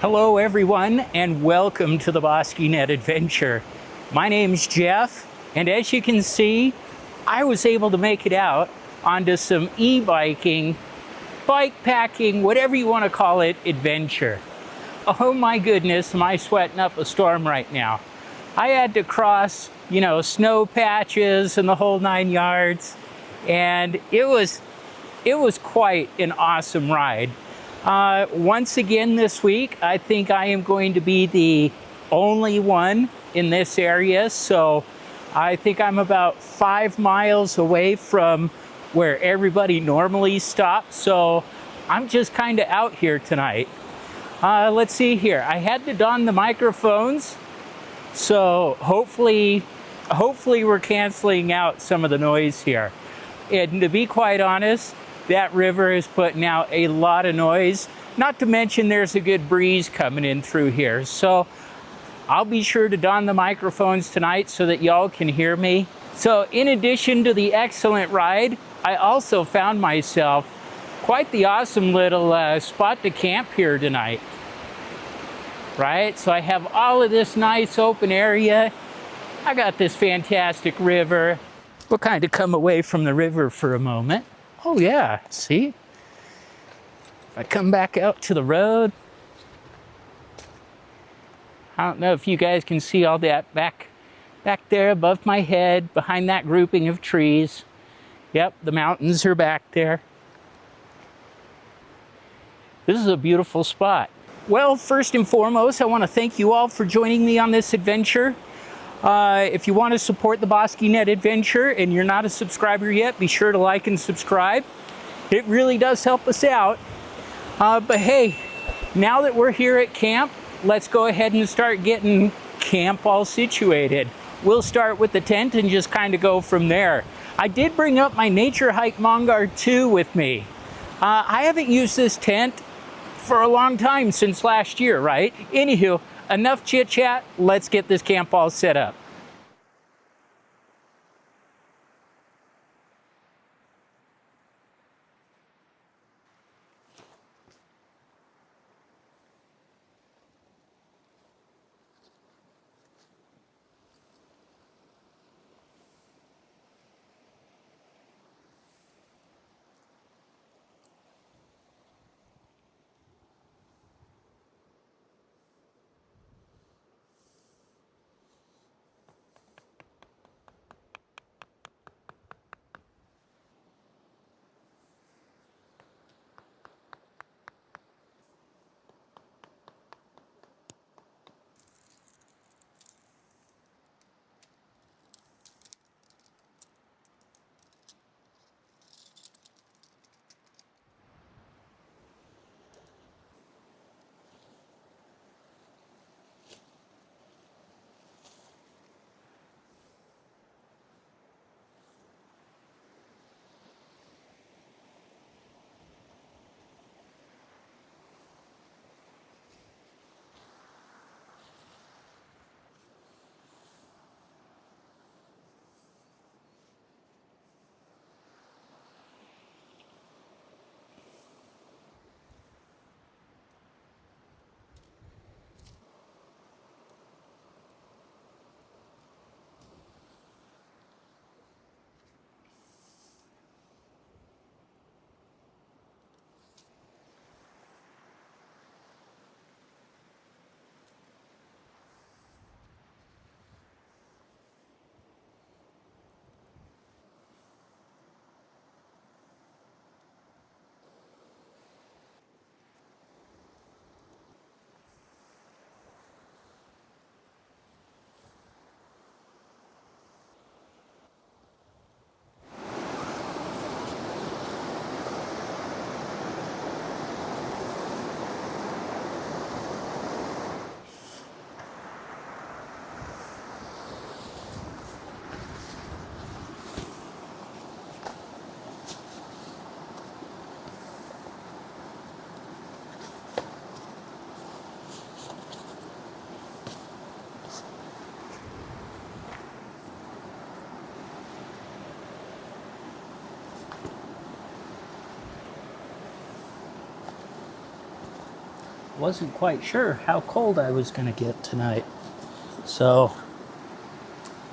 Hello everyone and welcome to the Boskynet Adventure. My name's Jeff, and as you can see, I was able to make it out onto some e-biking, bike packing, whatever you want to call it, adventure. Oh my goodness, am I sweating up a storm right now. I had to cross, snow patches and the whole 9 yards, and it was quite an awesome ride. Once again this week, I think I am going to be the only one in this area, so I think I'm about 5 miles away from where everybody normally stops, so I'm just kind of out here tonight. Let's see here. I had to don the microphones, so hopefully we're canceling out some of the noise here. And to be quite honest, that river is putting out a lot of noise, not to mention there's a good breeze coming in through here. So I'll be sure to don the microphones tonight so that y'all can hear me. So in addition to the excellent ride, I also found myself quite the awesome little spot to camp here tonight. Right? So I have all of this nice open area. I got this fantastic river. We'll kind of come away from the river for a moment. Oh yeah, see? If I come back out to the road, I don't know if you guys can see all that back there above my head, behind that grouping of trees. Yep, the mountains are back there. This is a beautiful spot. Well, first and foremost, I want to thank you all for joining me on this adventure. If you want to support the Boskynet Adventure and you're not a subscriber yet, be sure to like and subscribe. It really does help us out. But hey, now that we're here at camp, let's go ahead and start getting camp all situated. We'll start with the tent and just kind of go from there. I did bring up my Nature Hike Mongar 2 with me. I haven't used this tent for a long time, since last year, right? Anywho, enough chit chat, let's get this camp all set up. wasn't quite sure how cold I was going to get tonight. So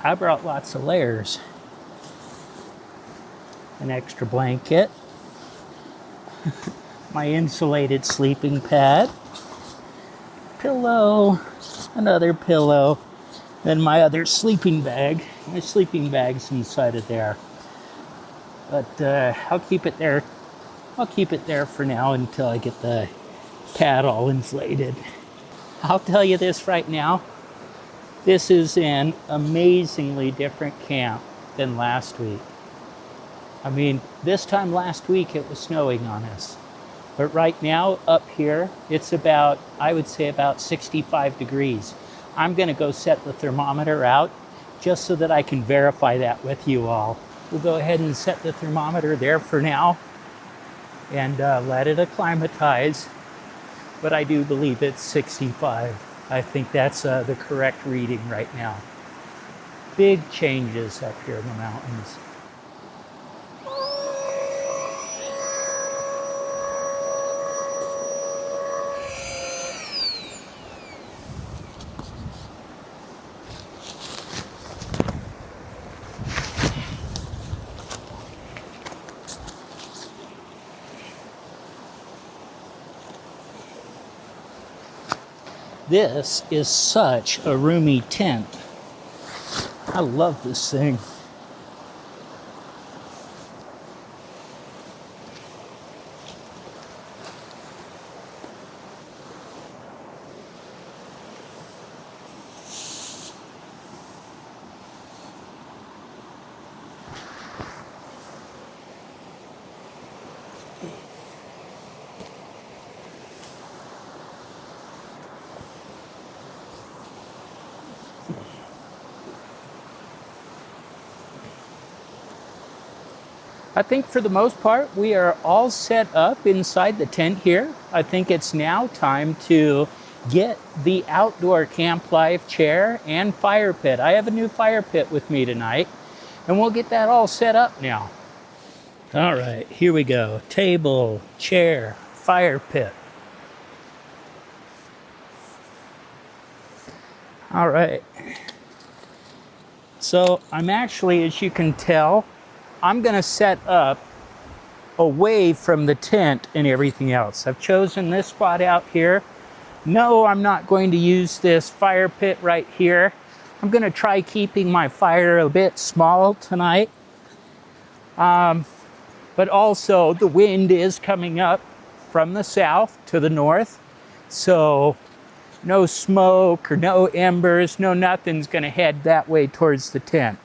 I brought lots of layers. An extra blanket, my insulated sleeping pad, pillow, another pillow, then my other sleeping bag. My sleeping bag's inside of there. But I'll keep it there. I'll keep it there for now until I get the pad all inflated. I'll tell you this right now. This is an amazingly different camp than last week. I mean, this time last week it was snowing on us. But right now up here, it's about, I would say about 65 degrees. I'm gonna go set the thermometer out just so that I can verify that with you all. We'll go ahead and set the thermometer there for now and let it acclimatize. But I do believe it's 65. I think that's the correct reading right now. Big changes up here in the mountains. This is such a roomy tent. I love this thing. I think for the most part, we are all set up inside the tent here. I think it's now time to get the outdoor camp life chair and fire pit. I have a new fire pit with me tonight, and we'll get that all set up now. All right, here we go. Table, chair, fire pit. All right. So I'm actually, as you can tell, I'm gonna set up away from the tent and everything else. I've chosen this spot out here. No, I'm not going to use this fire pit right here. I'm gonna try keeping my fire a bit small tonight. But also the wind is coming up from the south to the north. So no smoke or no embers, no nothing's gonna head that way towards the tent.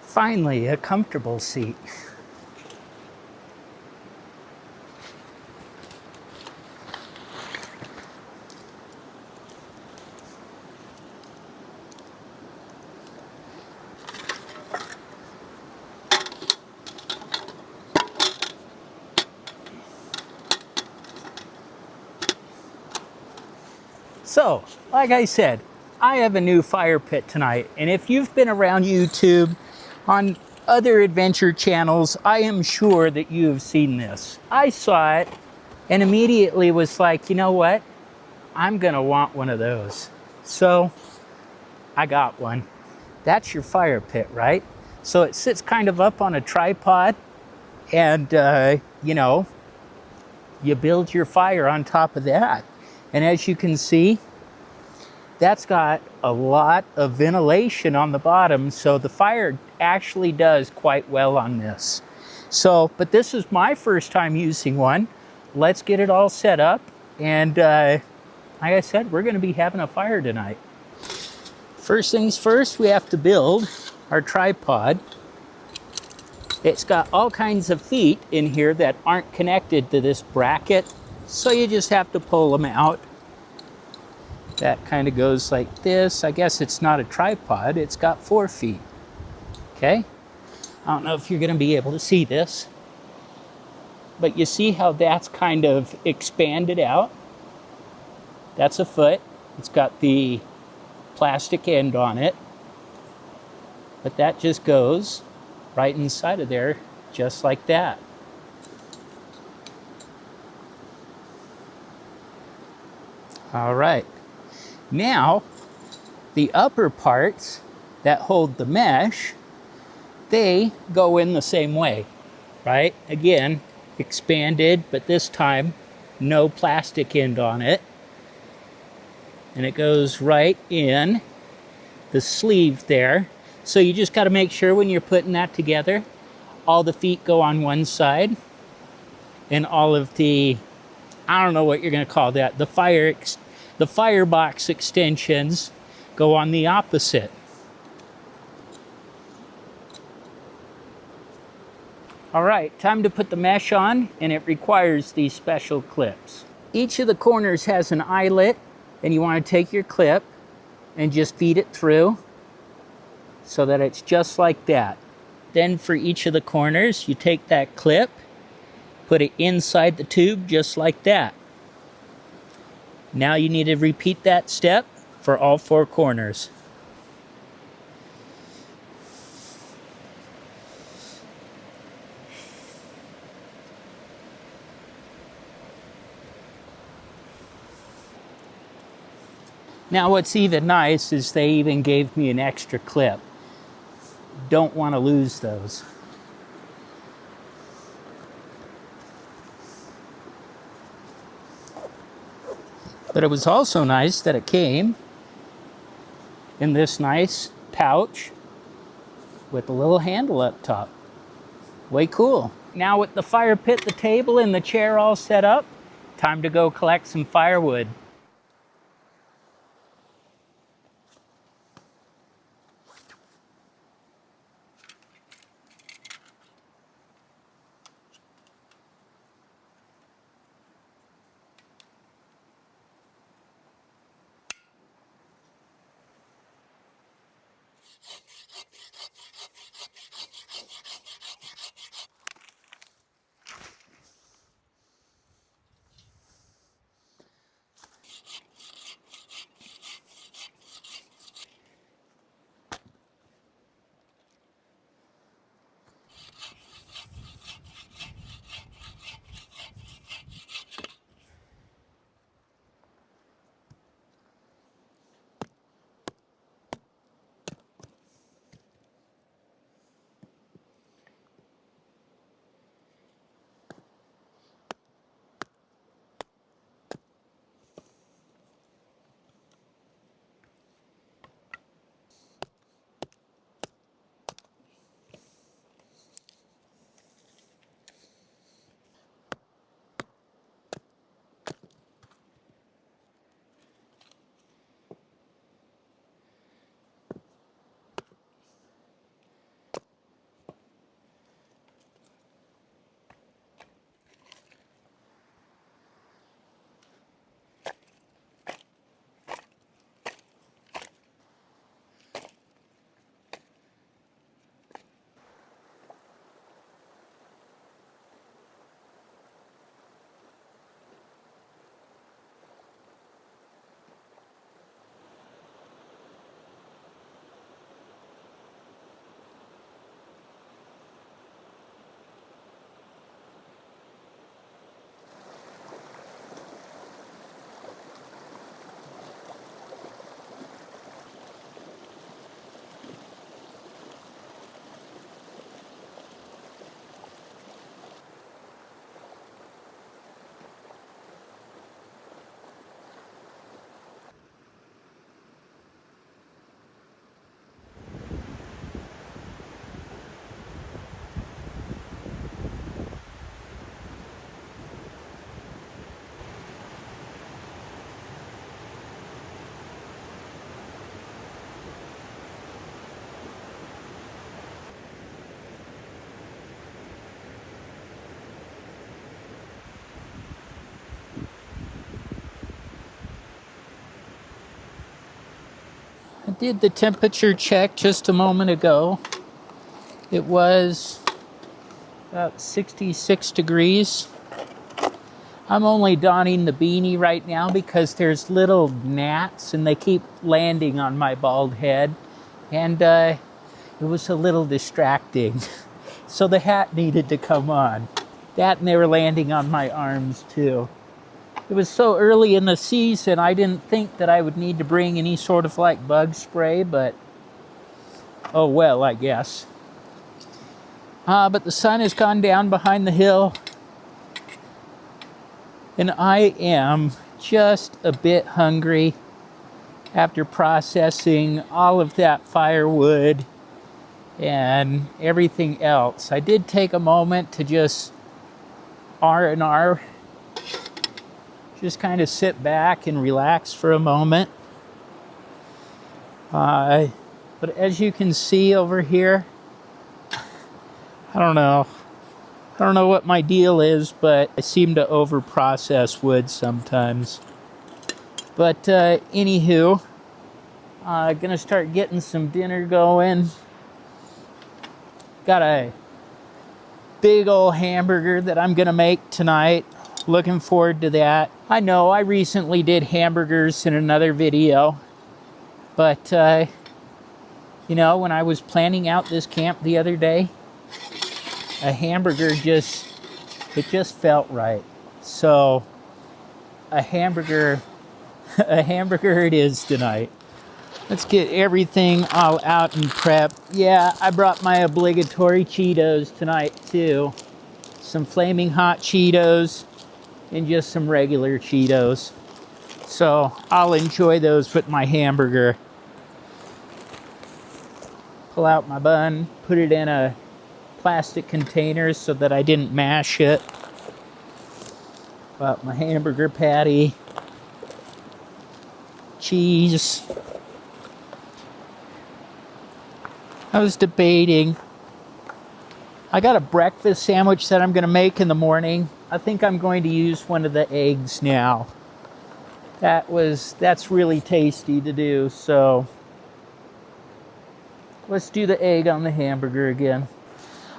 Finally, a comfortable seat. So, like I said, I have a new fire pit tonight, and if you've been around YouTube on other adventure channels, I am sure that you have seen this. I saw it and immediately was like, you know what? I'm gonna want one of those. So I got one. That's your fire pit, right? So it sits kind of up on a tripod, and you know, you build your fire on top of that. And as you can see, that's got a lot of ventilation on the bottom, so the fire actually does quite well on this. So, but this is my first time using one. Let's get it all set up, and like I said, we're gonna be having a fire tonight. First things first, we have to build our tripod. It's got all kinds of feet in here that aren't connected to this bracket, so you just have to pull them out. That kind of goes like this. I guess it's not a tripod, it's got 4 feet. Okay? I don't know if you're going to be able to see this, but you see how that's kind of expanded out? That's a foot. It's got the plastic end on it, but that just goes right inside of there, just like that. All right. Now, the upper parts that hold the mesh, they go in the same way, right? Again, expanded, but this time, no plastic end on it. And it goes right in the sleeve there. So you just got to make sure when you're putting that together, all the feet go on one side and all of the, I don't know what you're going to call that, the firebox extensions go on the opposite. All right, time to put the mesh on, and it requires these special clips. Each of the corners has an eyelet, and you want to take your clip and just feed it through so that it's just like that. Then for each of the corners, you take that clip, put it inside the tube just like that. Now you need to repeat that step for all 4 corners. Now what's even nice is they even gave me an extra clip. Don't want to lose those. But it was also nice that it came in this nice pouch with a little handle up top. Way cool. Now with the fire pit, the table, and the chair all set up, time to go collect some firewood. did the temperature check just a moment ago. It was about 66 degrees. I'm only donning the beanie right now because there's little gnats and they keep landing on my bald head. And it was a little distracting. So the hat needed to come on. That and they were landing on my arms too. It was so early in the season, I didn't think that I would need to bring any sort of like bug spray, but oh well, I guess. But the sun has gone down behind the hill, and I am just a bit hungry after processing all of that firewood and everything else. I did take a moment to just R&R, just kind of sit back and relax for a moment. But as you can see over here, I don't know what my deal is, but I seem to over-process wood sometimes. But anywho, gonna start getting some dinner going. Got a big old hamburger that I'm gonna make tonight. Looking forward to that. I know I recently did hamburgers in another video, but you know, when I was planning out this camp the other day, a hamburger just felt right. So a hamburger it is tonight. Let's get everything all out and prep. Yeah, I brought my obligatory Cheetos tonight too. Some flaming hot Cheetos and just some regular Cheetos. So I'll enjoy those with my hamburger. Pull out my bun, put it in a plastic container so that I didn't mash it. Got my hamburger patty, cheese. I was debating. I got a breakfast sandwich that I'm going to make in the morning. I think I'm going to use one of the eggs now. That's really tasty to do, so let's do the egg on the hamburger again.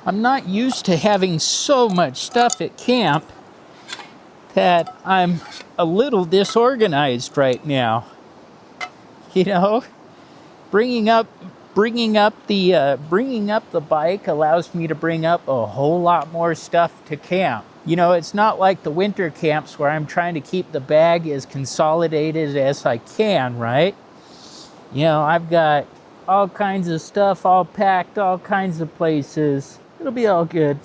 I'm not used to having so much stuff at camp that I'm a little disorganized right now. You know, bringing up the bike allows me to bring up a whole lot more stuff to camp. You know, it's not like the winter camps where I'm trying to keep the bag as consolidated as I can, right? You know, I've got all kinds of stuff all packed, all kinds of places. It'll be all good.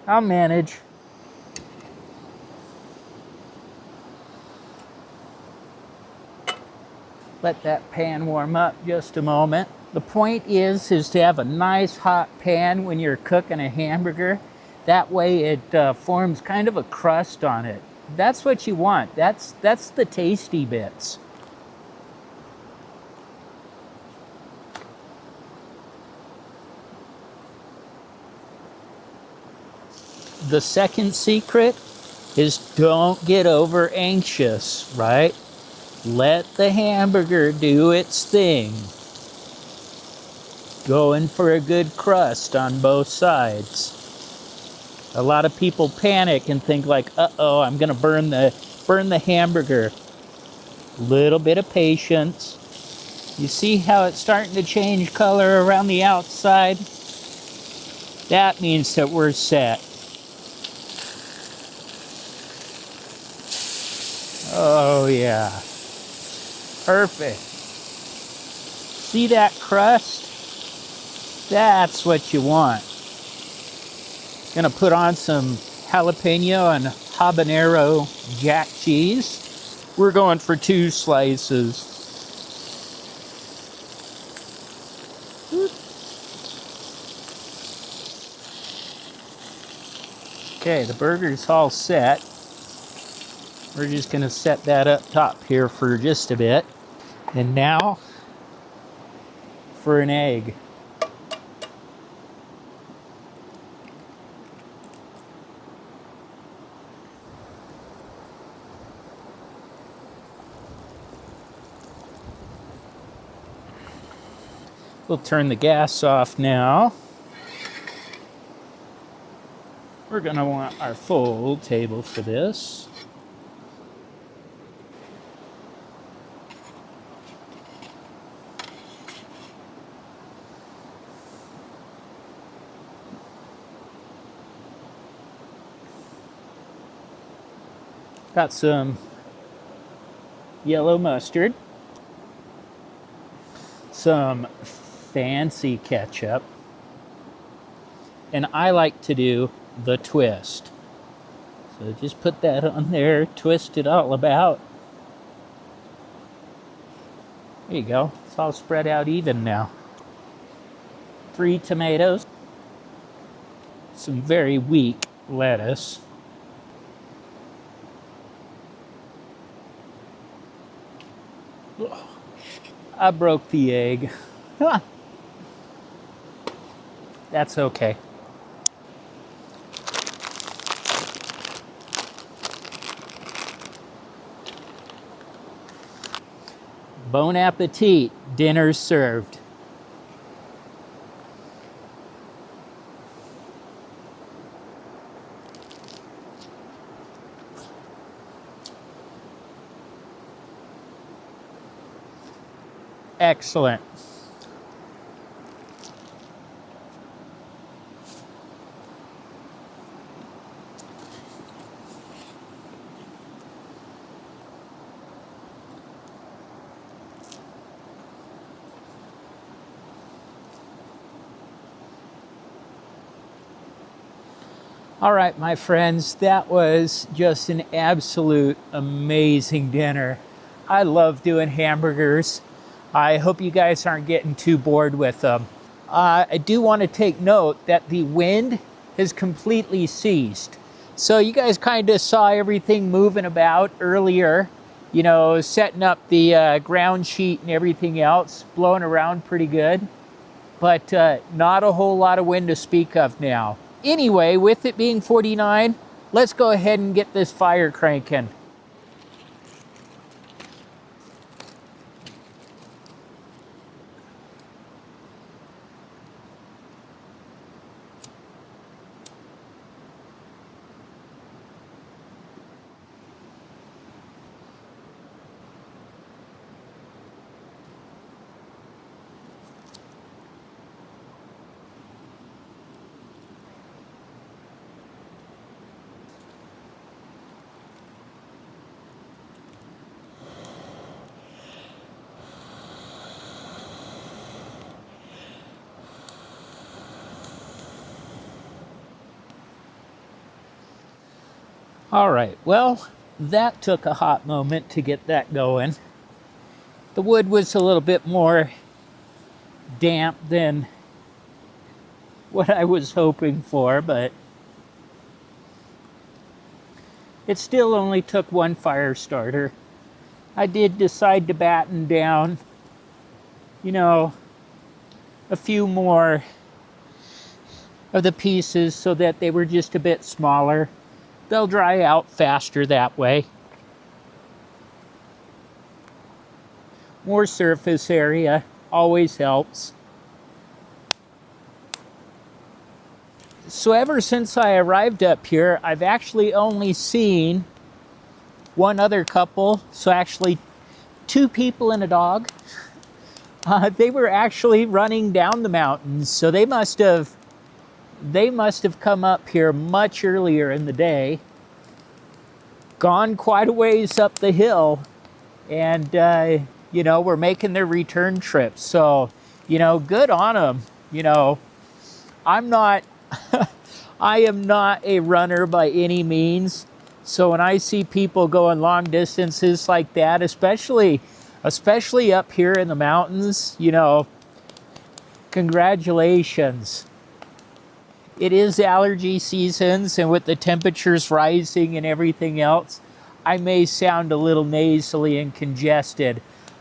I'll manage. Let that pan warm up just a moment. The point is to have a nice hot pan when you're cooking a hamburger. That way it forms kind of a crust on it. That's what you want. That's the tasty bits. The second secret is don't get over anxious, right? Let the hamburger do its thing. Going for a good crust on both sides. A lot of people panic and think like, uh-oh, I'm gonna burn the hamburger. Little bit of patience. You see how it's starting to change color around the outside? That means that we're set. Oh yeah. Perfect. See that crust? That's what you want. Gonna put on some jalapeno and habanero jack cheese. We're going for 2 slices. Okay, the burger's all set. We're just gonna set that up top here for just a bit. And now for an egg. We'll turn the gas off now. We're going to want our full table for this. Got some yellow mustard, some fancy ketchup, and I like to do the twist. So just put that on there, twist it all about. There you go. It's all spread out even now. 3 tomatoes, some very weak lettuce, I broke the egg. That's okay. Bon appetit, dinner served. Excellent. All right, my friends, that was just an absolute amazing dinner. I love doing hamburgers. I hope you guys aren't getting too bored with them. I do want to take note that the wind has completely ceased. So you guys kind of saw everything moving about earlier, you know, setting up the ground sheet and everything else, blowing around pretty good. But not a whole lot of wind to speak of now. Anyway, with it being 49, let's go ahead and get this fire cranking. All right, well, that took a hot moment to get that going. The wood was a little bit more damp than what I was hoping for, but it still only took one fire starter. I did decide to batten down, you know, a few more of the pieces so that they were just a bit smaller. They'll dry out faster that way. More surface area always helps. So ever since I arrived up here, I've actually only seen one other couple. So actually 2 people and a dog. They were actually running down the mountains. So they must have come up here much earlier in the day, gone quite a ways up the hill, and you know, we're making their return trip. So, you know, good on them. You know, I am not a runner by any means. So when I see people going long distances like that, especially up here in the mountains, you know, congratulations. It is allergy seasons, and with the temperatures rising and everything else, I may sound a little nasally and congested.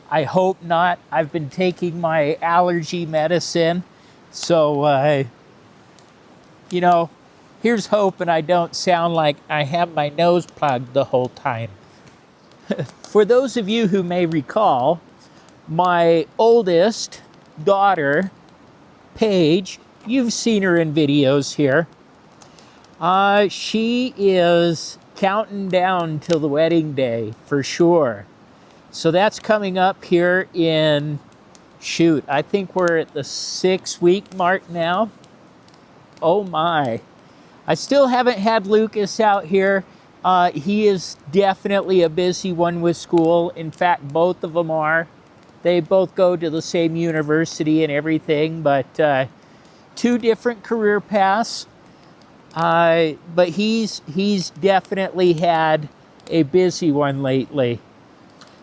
I hope not. I've been taking my allergy medicine, so, you know, here's hoping I don't sound like I have my nose plugged the whole time. For those of you who may recall, my oldest daughter Paige, you've seen her in videos here. She is counting down till the wedding day for sure. So that's coming up here in, shoot, I think we're at the 6-week mark now. Oh my. I still haven't had Lucas out here. He is definitely a busy one with school. In fact, both of them are. They both go to the same university and everything, but two different career paths. But he's definitely had a busy one lately.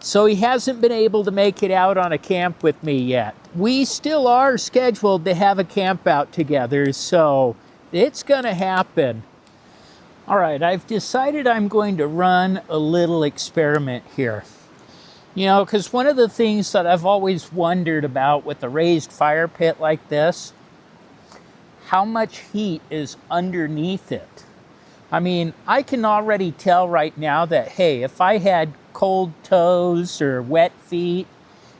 So he hasn't been able to make it out on a camp with me yet. We still are scheduled to have a camp out together, so it's gonna happen. All right, I've decided I'm going to run a little experiment here. You know, because one of the things that I've always wondered about with a raised fire pit like this, how much heat is underneath it. I mean, I can already tell right now that, hey, if I had cold toes or wet feet,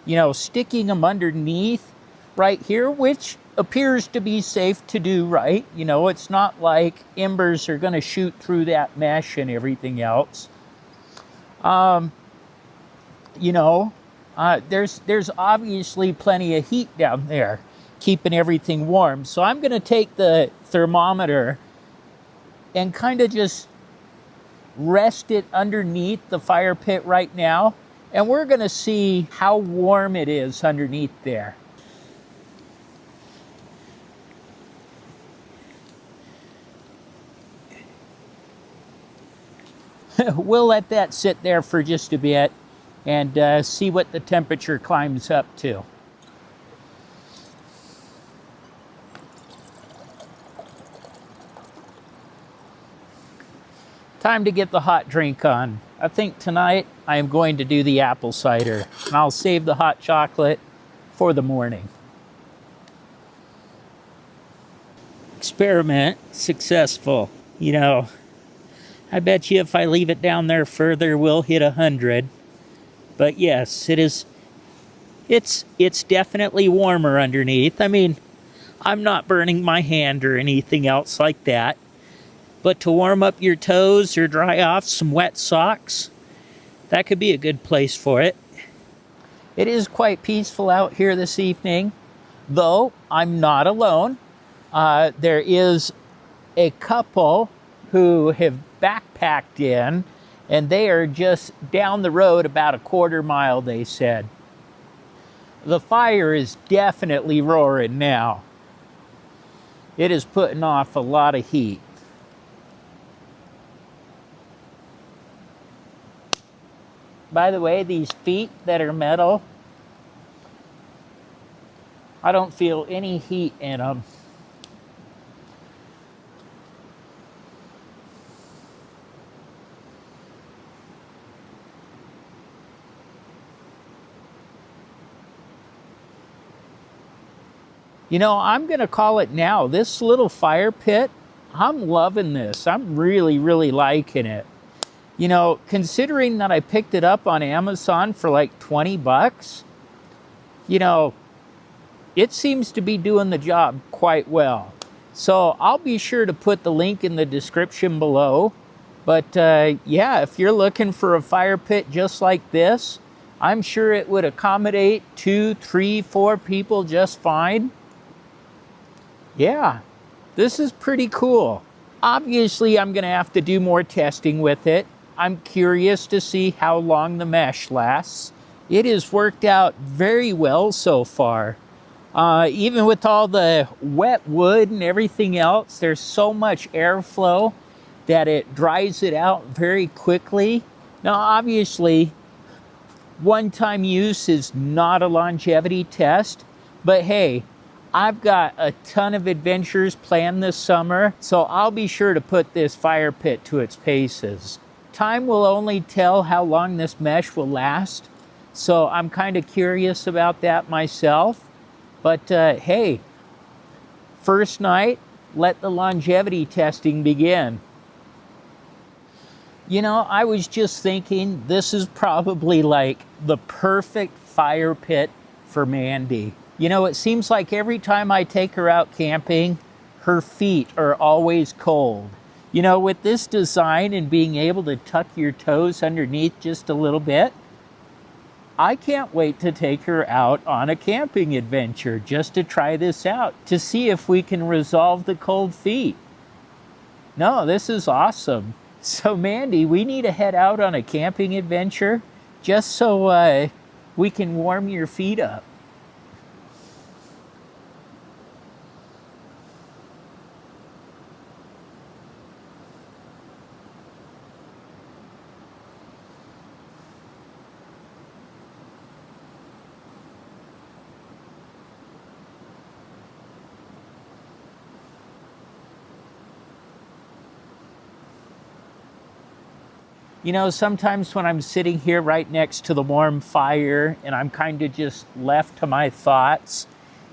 you know, sticking them underneath right here, which appears to be safe to do, right? You know, it's not like embers are going to shoot through that mesh and everything else. You know, there's obviously plenty of heat down there, keeping everything warm. So I'm going to take the thermometer and kind of just rest it underneath the fire pit right now. And we're going to see how warm it is underneath there. We'll let that sit there for just a bit and see what the temperature climbs up to. Time to get the hot drink on. I think tonight I am going to do the apple cider, and I'll save the hot chocolate for the morning. Experiment successful. You know, I bet you if I leave it down there further, we'll hit 100. But yes, it's definitely warmer underneath. I mean, I'm not burning my hand or anything else like that. But to warm up your toes or dry off some wet socks, that could be a good place for it. It is quite peaceful out here this evening, though I'm not alone. There is a couple who have backpacked in, and they are just down the road about a quarter mile, they said. The fire is definitely roaring now. It is putting off a lot of heat. By the way, these feet that are metal, I don't feel any heat in them. You know, I'm going to call it now. This little fire pit, I'm loving this. I'm really, really liking it. You know, considering that I picked it up on Amazon for like 20 bucks, you know, it seems to be doing the job quite well. So I'll be sure to put the link in the description below. But yeah, if you're looking for a fire pit just like this, I'm sure it would accommodate 2, 3, 4 people just fine. Yeah, this is pretty cool. Obviously, I'm going to have to do more testing with it. I'm curious to see how long the mesh lasts. It has worked out very well so far. Even with all the wet wood and everything else, there's so much airflow that it dries it out very quickly. Now, obviously, one-time use is not a longevity test, but hey, I've got a ton of adventures planned this summer, so I'll be sure to put this fire pit to its paces. Time will only tell how long this mesh will last, so I'm kind of curious about that myself. But hey, first night, let the longevity testing begin. You know, I was just thinking this is probably like the perfect fire pit for Mandy. You know, it seems like every time I take her out camping, her feet are always cold. You know, with this design and being able to tuck your toes underneath just a little bit, I can't wait to take her out on a camping adventure just to try this out, to see if we can resolve the cold feet. No, this is awesome. So Mandy, we need to head out on a camping adventure just so we can warm your feet up. You know, sometimes when I'm sitting here right next to the warm fire and I'm kind of just left to my thoughts,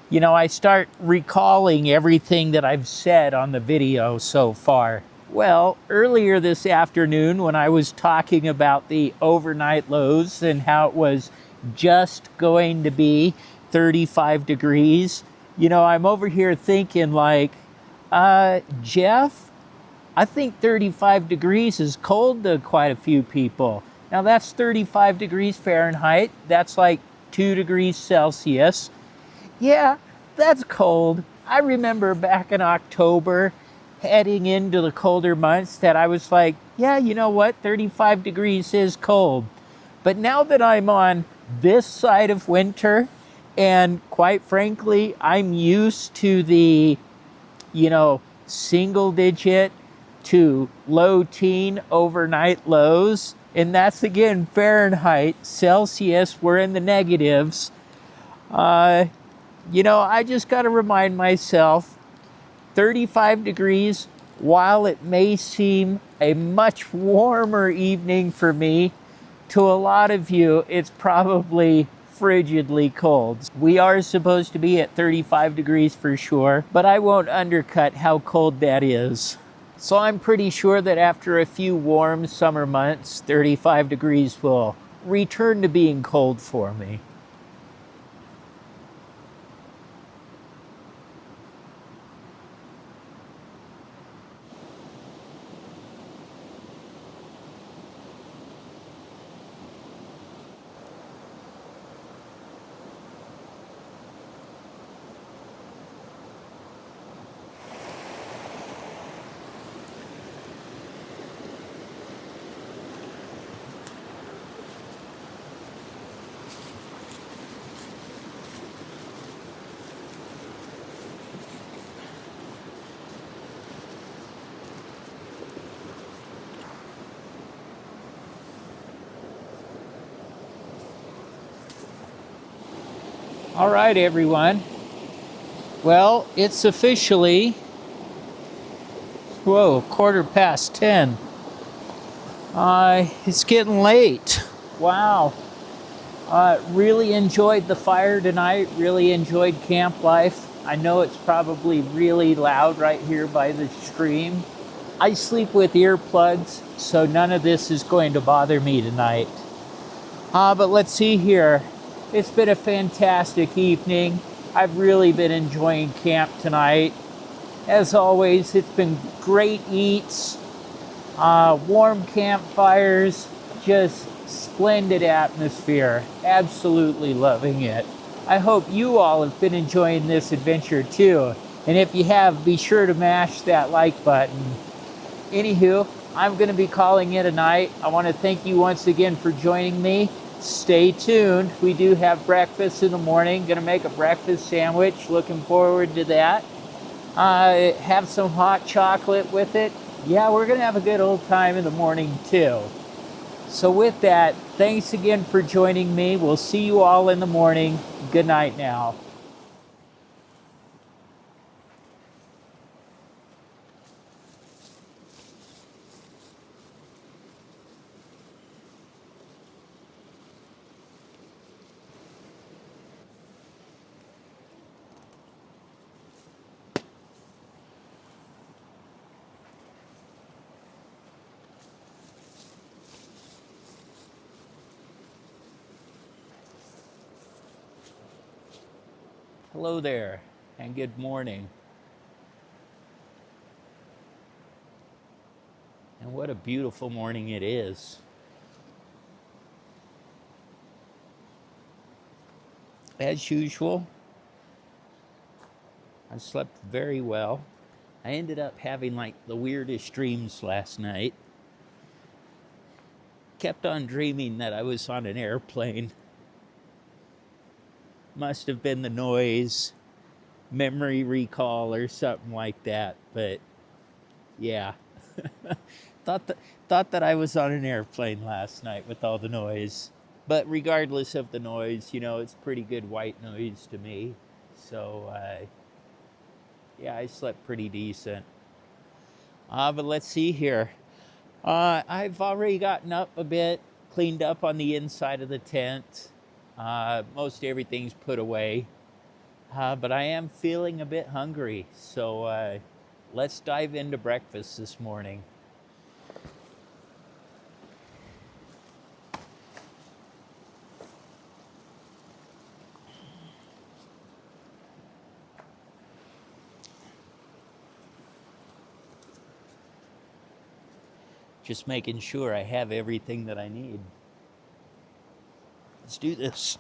you know, I start recalling everything that I've said on the video so far. Well, earlier this afternoon when I was talking about the overnight lows and how it was just going to be 35 degrees, you know, I'm over here thinking like, Jeff, I think 35 degrees is cold to quite a few people. Now that's 35 degrees Fahrenheit. That's like 2 degrees Celsius. Yeah, that's cold. I remember back in October, heading into the colder months, that I was like, yeah, you know what? 35 degrees is cold. But now that I'm on this side of winter, and quite frankly, I'm used to the, you know, single digit to low teen overnight lows. And that's again Fahrenheit. Celsius, we're in the negatives. You know, I just got to remind myself 35 degrees, while it may seem a much warmer evening for me, to a lot of you, it's probably frigidly cold. We are supposed to be at 35 degrees for sure, but I won't undercut how cold that is. So I'm pretty sure that after a few warm summer months, 35 degrees will return to being cold for me. All right, everyone. Well, it's officially, whoa, 10:15. It's getting late. Wow. Really enjoyed the fire tonight. Really enjoyed camp life. I know it's probably really loud right here by the stream. I sleep with earplugs, so none of this is going to bother me tonight. But let's see here. It's been a fantastic evening. I've really been enjoying camp tonight. As always, it's been great eats, warm campfires, just splendid atmosphere. Absolutely loving it. I hope you all have been enjoying this adventure too. And if you have, be sure to mash that like button. Anywho, I'm going to be calling it a night. I want to thank you once again for joining me. Stay tuned. We do have breakfast in the morning. Going to make a breakfast sandwich. Looking forward to that. Have some hot chocolate with it. Yeah, we're going to have a good old time in the morning too. So with that, thanks again for joining me. We'll see you all in the morning. Good night now. Hello there, and good morning. And what a beautiful morning it is. As usual, I slept very well. I ended up having like the weirdest dreams last night. Kept on dreaming that I was on an airplane. Must have been the noise, memory recall, or something like that. But yeah, thought that thought that I was on an airplane last night with all the noise. But regardless of the noise, it's pretty good white noise to me. So yeah, I slept pretty decent. But let's see here. I've already gotten up a bit, cleaned up on the inside of the tent. Most everything's put away. But I am feeling a bit hungry. So let's dive into breakfast this morning. Just making sure I have everything that I need. Let's do this.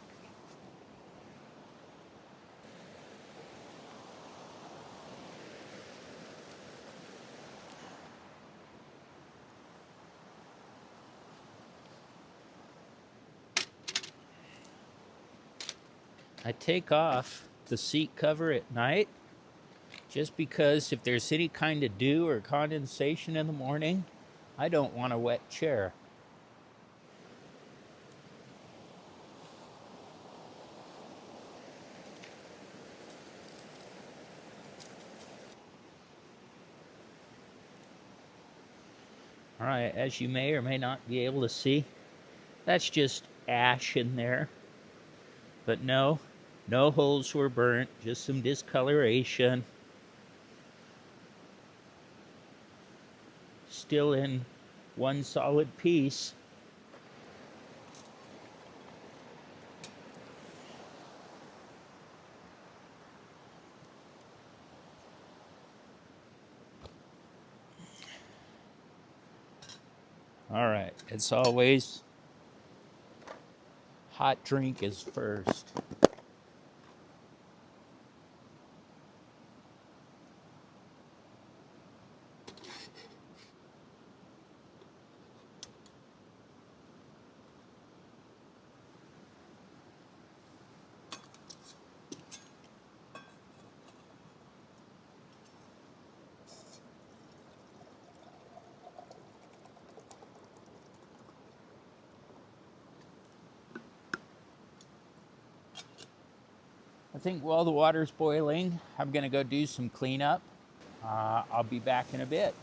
I take off the seat cover at night just because if there's any kind of dew or condensation in the morning, I don't want a wet chair. All right, as you may or may not be able to see, that's just ash in there. But no holes were burnt, just some discoloration. Still in one solid piece. All right, as always, hot drink is first. I think while the water's boiling, I'm gonna go do some cleanup. I'll be back in a bit.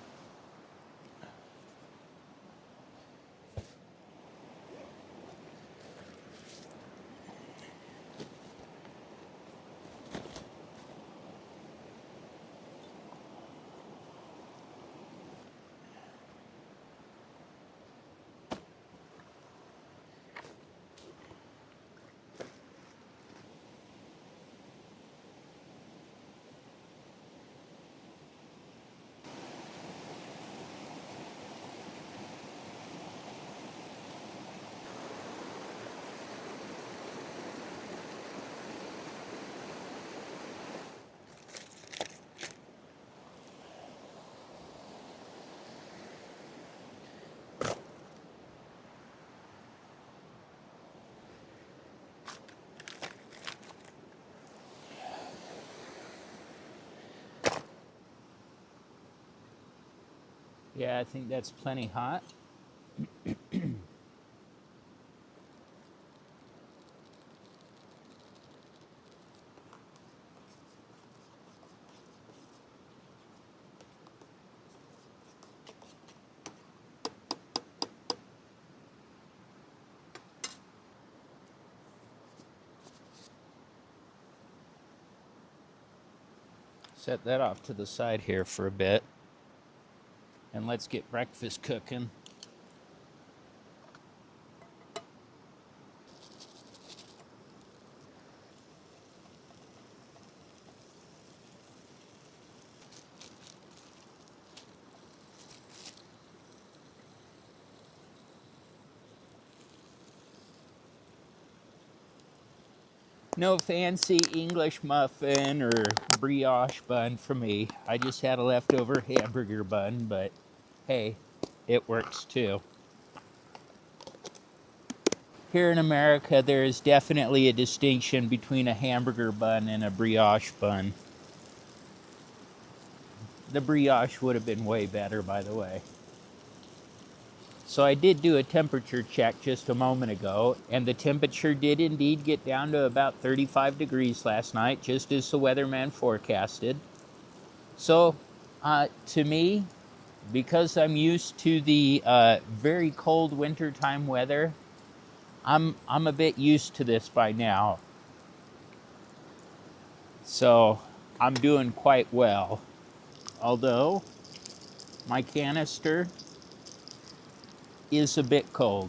Yeah, I think that's plenty hot. Set that off to the side here for a bit. And let's get breakfast cooking. No fancy English muffin or brioche bun for me. I just had a leftover hamburger bun, but hey, it works too. Here in America, there is definitely a distinction between a hamburger bun and a brioche bun. The brioche would have been way better, by the way. So I did do a temperature check just a moment ago, and the temperature did indeed get down to about 35 degrees last night, just as the weatherman forecasted. So, to me, because I'm used to the very cold wintertime weather, I'm a bit used to this by now. So I'm doing quite well. Although my canister is a bit cold.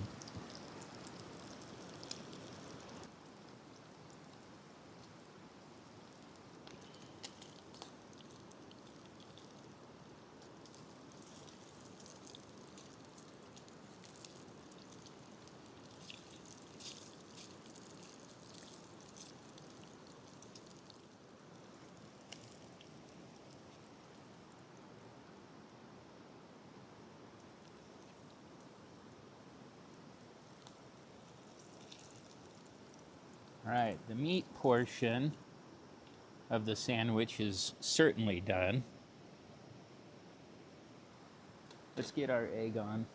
All right, the meat portion of the sandwich is certainly done. Let's get our egg on.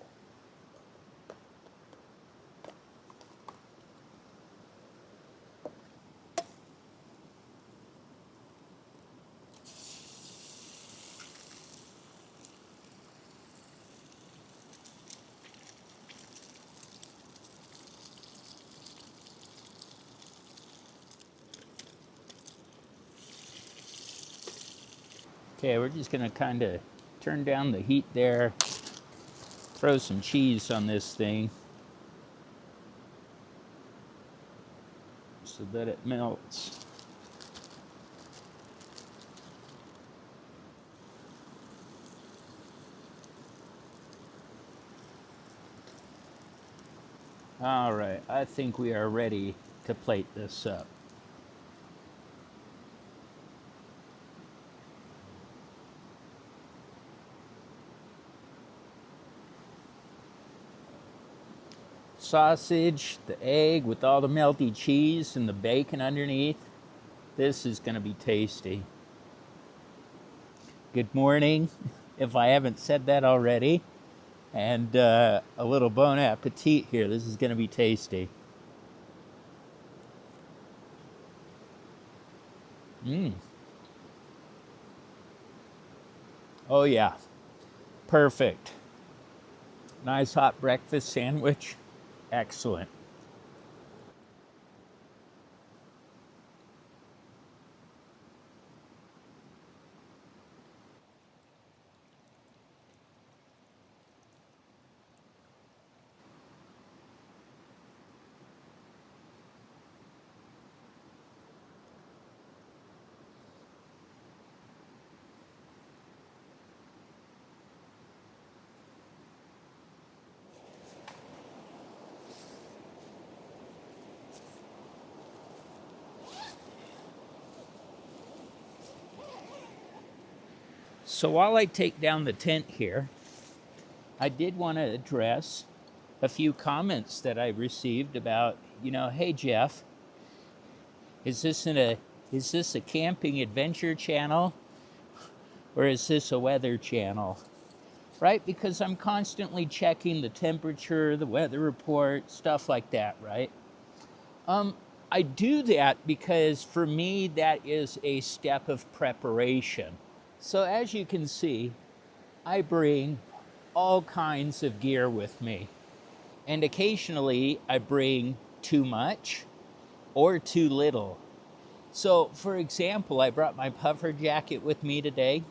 Okay, we're just gonna kind of turn down the heat there, throw some cheese on this thing so that it melts. All right, I think we are ready to plate this up. Sausage, the egg with all the melty cheese and the bacon underneath. This is going to be tasty. Good morning, if I haven't said that already. And a little bon appetit here. This is going to be tasty. Oh, yeah. Perfect. Nice hot breakfast sandwich. Excellent. So while I take down the tent here, I did want to address a few comments that I received about, hey Jeff, is this a camping adventure channel or is this a weather channel? Right? Because I'm constantly checking the temperature, the weather report, stuff like that, right? I do that because for me that is a step of preparation. So as you can see, I bring all kinds of gear with me. And occasionally I bring too much or too little. So for example, I brought my puffer jacket with me today.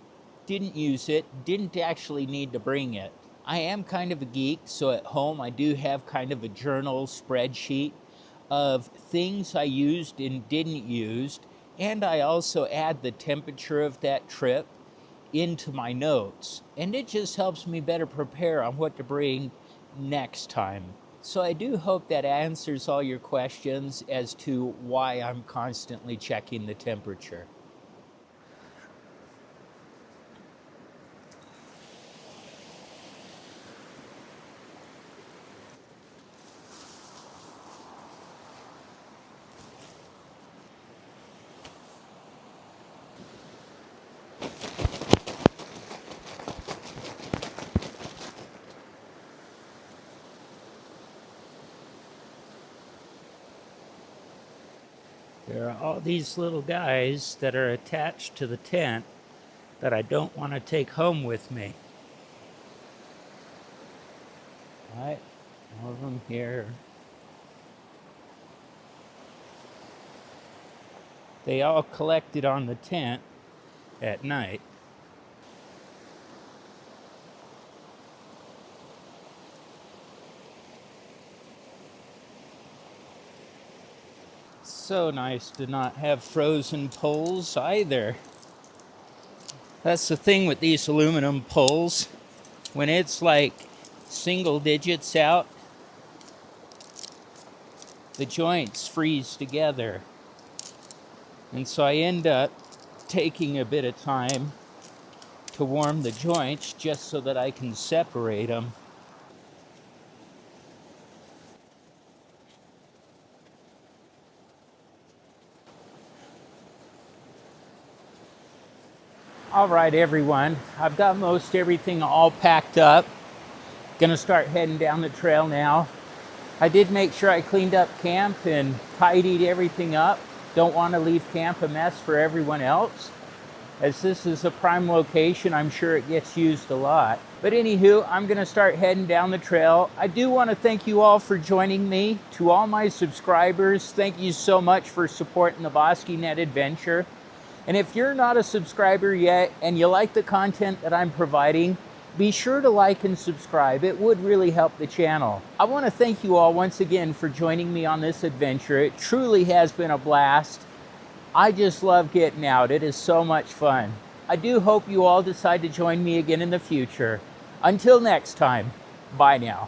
Didn't use it, didn't actually need to bring it. I am kind of a geek, so at home I do have kind of a journal spreadsheet of things I used and didn't use, and I also add the temperature of that trip into my notes, and it just helps me better prepare on what to bring next time. So I do hope that answers all your questions as to why I'm constantly checking the temperature. There are all these little guys that are attached to the tent that I don't want to take home with me. Right, all of them here. They all collected on the tent at night. So nice to not have frozen poles either. That's the thing with these aluminum poles. When it's like single digits out, the joints freeze together. And so I end up taking a bit of time to warm the joints just so that I can separate them. All right, everyone, I've got most everything all packed up. Gonna start heading down the trail now. I did make sure I cleaned up camp and tidied everything up. Don't want to leave camp a mess for everyone else. As this is a prime location, I'm sure it gets used a lot. But anywho, I'm gonna start heading down the trail. I do want to thank you all for joining me. To all my subscribers, thank you so much for supporting the BoskyNet adventure. And if you're not a subscriber yet and you like the content that I'm providing, be sure to like and subscribe. It would really help the channel. I want to thank you all once again for joining me on this adventure. It truly has been a blast. I just love getting out. It is so much fun. I do hope you all decide to join me again in the future. Until next time, bye now.